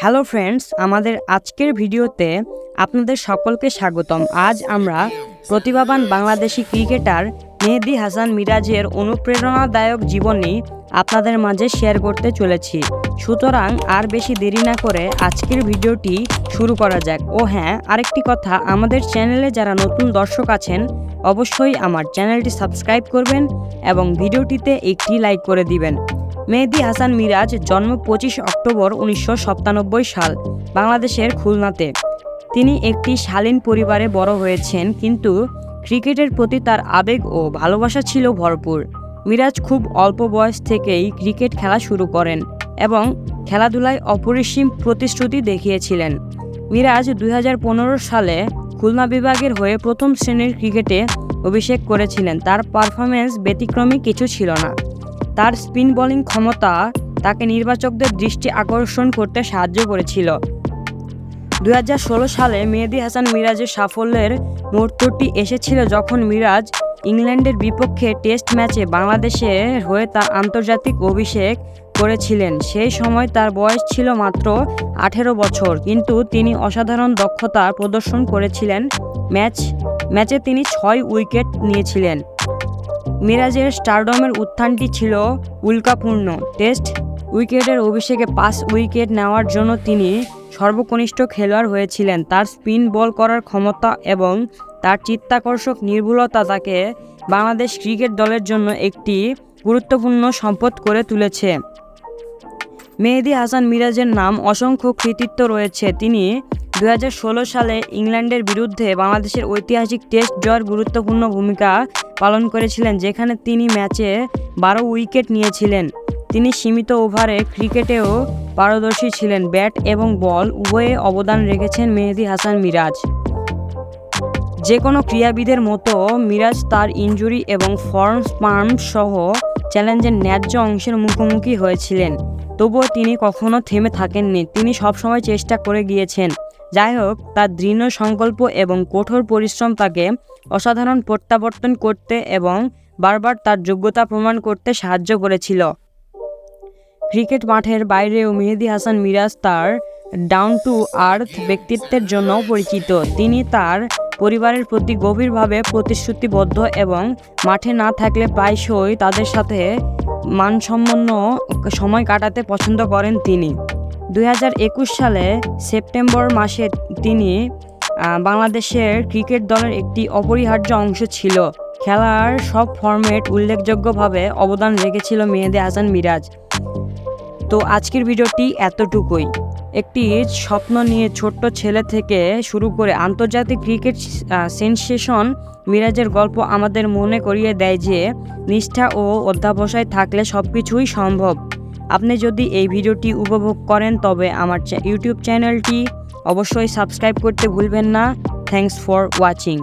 Hello friends, আমাদের আজকের ভিডিওতে আপনাদের সকলকে স্বাগতম। আজ আমরা প্রতিভাবান বাংলাদেশি ক্রিকেটার মেহেদি হাসান মিরাজের অনুপ্রেরণাদায়ক জীবনী আপনাদের মাঝে শেয়ার করতে চলেছি। সুতরাং আর বেশি দেরি না করে আজকের ভিডিওটি শুরু করা যাক। ও হ্যাঁ, আরেকটি কথা, আমাদের চ্যানেলে যারা নতুন দর্শক আছেন অবশ্যই আমার চ্যানেলটি সাবস্ক্রাইব করবেন এবং ভিডিওটিতে একটি লাইক করে দিবেন। মেহেদি হাসান মিরাজ জন্ম 25 অক্টোবর 1997 সাল, বাংলাদেশের খুলনাতে। তিনি একটি শালীন পরিবারে বড় হয়েছেন, কিন্তু ক্রিকেটের প্রতি তার আবেগ ও ভালোবাসা ছিল ভরপুর। মিরাজ খুব অল্প বয়স থেকেই ক্রিকেট খেলা শুরু করেন এবং খেলাধুলায় অপরিসীম প্রতিশ্রুতি দেখিয়েছিলেন। মিরাজ 2015 সালে খুলনা বিভাগের হয়ে প্রথম শ্রেণীর ক্রিকেটে অভিষেক করেছিলেন। তার পারফরম্যান্স ব্যতিক্রমী কিছু ছিল না। তার স্পিন বোলিং ক্ষমতা তাকে নির্বাচকদের দৃষ্টি আকর্ষণ করতে সাহায্য করেছিল। 2016 সালে মেহেদি হাসান মিরাজের সাফল্যের মুহূর্তটি এসেছিল যখন মিরাজ ইংল্যান্ডের বিপক্ষে টেস্ট ম্যাচে বাংলাদেশের হয়ে তার আন্তর্জাতিক অভিষেক করেছিলেন। সেই সময় তার বয়স ছিল মাত্র 18 বছর, কিন্তু তিনি অসাধারণ দক্ষতা প্রদর্শন করেছিলেন। ম্যাচে তিনি 6 উইকেট নিয়েছিলেন। মিরাজের স্টারডমের উত্থানটি ছিল উল্কাপূর্ণ। টেস্ট উইকেটের অভিষেকে 5 উইকেট নেওয়ার জন্য তিনি সর্বকনিষ্ঠ খেলোয়াড় হয়েছিলেন। তার স্পিন বল করার ক্ষমতা এবং তার চিত্তাকর্ষক নির্ভুলতা তাকে বাংলাদেশ ক্রিকেট দলের জন্য একটি গুরুত্বপূর্ণ সম্পদ করে তুলেছে। মেহেদি হাসান মিরাজের নাম অসংখ্য কৃতিত্ব রয়েছে। তিনি 2016 সালে ইংল্যান্ডের বিরুদ্ধে বাংলাদেশের ঐতিহাসিক টেস্ট জয়ের গুরুত্বপূর্ণ ভূমিকা পালন করেছিলেন, যেখানে তিনি ম্যাচে 12 উইকেট নিয়েছিলেন। তিনি সীমিত ওভারে ক্রিকেটেও পারদর্শী ছিলেন। ব্যাট এবং বল উভয়ে অবদান রেখেছেন মেহেদি হাসান মিরাজ। যে কোনো ক্রীড়াবিদের মতো মিরাজ তার ইনজুরি এবং ফর্ম স্পাম্প সহ চ্যালেঞ্জের ন্যায্য অংশের মুখোমুখি হয়েছিলেন, তবুও তিনি কখনো থেমে থাকেননি। তিনি সবসময় চেষ্টা করে গিয়েছেন। যাই হোক, তার দৃঢ় সংকল্প এবং কঠোর পরিশ্রম তাকে অসাধারণ প্রত্যাবর্তন করতে এবং বারবার তার যোগ্যতা প্রমাণ করতে সাহায্য করেছিল। ক্রিকেট মাঠের বাইরেও মেহেদি হাসান মিরাজ তার ডাউন টু আর্থ ব্যক্তিত্বের জন্য পরিচিত। তিনি তার পরিবারের প্রতি গভীরভাবে প্রতিশ্রুতিবদ্ধ এবং মাঠে না থাকলে প্রায়শই তাদের সাথে মানসম্পন্ন সময় কাটাতে পছন্দ করেন তিনি। 2021 সালে সেপ্টেম্বর মাসে তিনি বাংলাদেশের ক্রিকেট দলের একটি অপরিহার্য অংশ ছিল। খেলার সব ফরম্যাট উল্লেখযোগ্যভাবে অবদান রেখেছিল মেহেদি হাসান মিরাজ। তো আজকের ভিডিওটি এতটুকুই। একটি স্বপ্ন নিয়ে ছোট্ট ছেলে থেকে শুরু করে আন্তর্জাতিক ক্রিকেট সেনসেশন মিরাজের গল্প আমাদের মনে করিয়ে দেয় যে নিষ্ঠা ও অধ্যবসায় থাকলে সবকিছুই সম্ভব। আপনি যদি এই ভিডিওটি উপভোগ করেন তবে আমার ইউটিউব চ্যানেলটি অবশ্যই সাবস্ক্রাইব করতে ভুলবেন না। Thanks for watching.